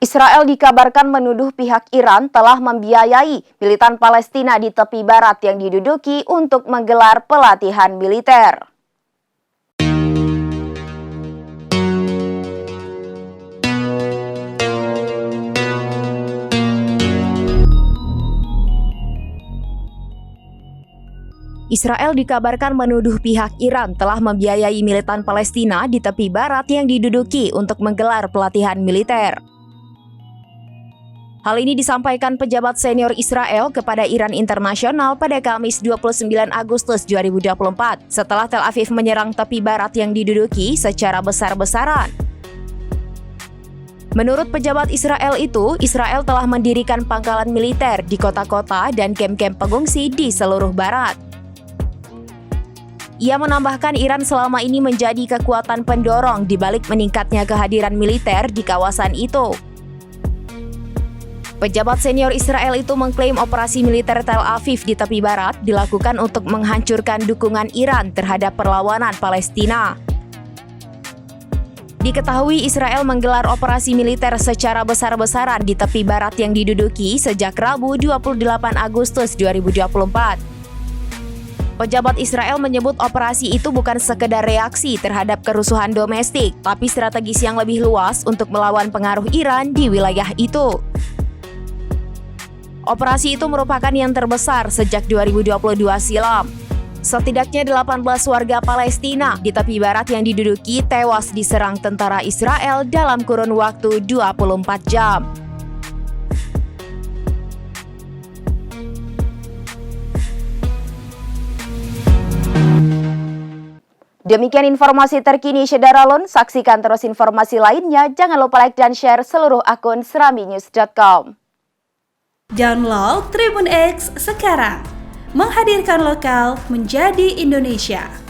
Israel dikabarkan menuduh pihak Iran telah membiayai militan Palestina di tepi barat yang diduduki untuk menggelar pelatihan militer. Israel dikabarkan menuduh pihak Iran telah membiayai militan Palestina di tepi barat yang diduduki untuk menggelar pelatihan militer. Hal ini disampaikan pejabat senior Israel kepada Iran Internasional pada Kamis 29 Agustus 2024 setelah Tel Aviv menyerang tepi barat yang diduduki secara besar-besaran. Menurut pejabat Israel itu, Israel telah mendirikan pangkalan militer di kota-kota dan kem-kem pengungsi di seluruh barat. Ia menambahkan Iran selama ini menjadi kekuatan pendorong di balik meningkatnya kehadiran militer di kawasan itu. Pejabat senior Israel itu mengklaim operasi militer Tel Aviv di tepi barat dilakukan untuk menghancurkan dukungan Iran terhadap perlawanan Palestina. Diketahui Israel menggelar operasi militer secara besar-besaran di tepi barat yang diduduki sejak Rabu 28 Agustus 2024. Pejabat Israel menyebut operasi itu bukan sekedar reaksi terhadap kerusuhan domestik, tapi strategis yang lebih luas untuk melawan pengaruh Iran di wilayah itu. Operasi itu merupakan yang terbesar sejak 2022 silam. Setidaknya 18 warga Palestina di tepi barat yang diduduki tewas diserang tentara Israel dalam kurun waktu 24 jam. Demikian informasi terkini Syederalun, saksikan terus informasi lainnya, jangan lupa like dan share seluruh akun seraminews.com. Download Tribun X sekarang, menghadirkan lokal menjadi Indonesia.